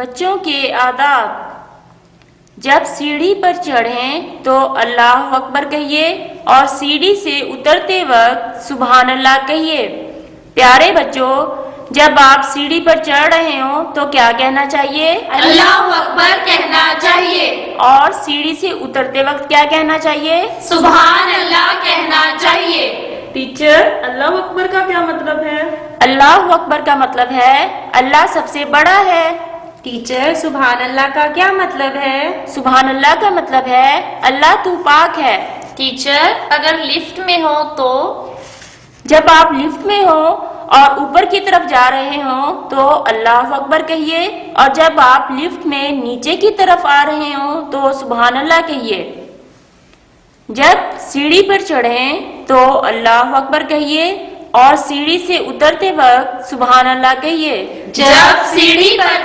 بچوں کے آداب: جب سیڑھی پر چڑھیں تو اللہ اکبر کہیے اور سیڑھی سے اترتے وقت سبحان اللہ کہیے۔ پیارے بچوں، جب آپ سیڑھی پر چڑھ رہے ہوں تو کیا کہنا چاہیے؟ اللہ اکبر کہنا چاہیے۔ اور سیڑھی سے اترتے وقت کیا کہنا چاہیے؟ سبحان اللہ کہنا چاہیے۔ ٹیچر، اللہ اکبر کا کیا مطلب ہے؟ اللہ اکبر کا مطلب ہے اللہ سب سے بڑا ہے۔ ٹیچر، سبحان اللہ کا کیا مطلب ہے؟ سبحان اللہ کا مطلب ہے اللہ تو پاک ہے۔ ٹیچر، اگر لفٹ میں ہو تو؟ جب آپ لفٹ میں ہو اور اوپر کی طرف جا رہے ہوں تو اللہ اکبر کہیے، اور جب آپ لفٹ میں نیچے کی طرف آ رہے ہوں تو سبحان اللہ کہیے۔ جب سیڑھی پر چڑھیں تو اللہ اکبر کہیے اور سیڑھی سے اترتے وقت سبحان اللہ کہیے۔ جب سیڑھی پر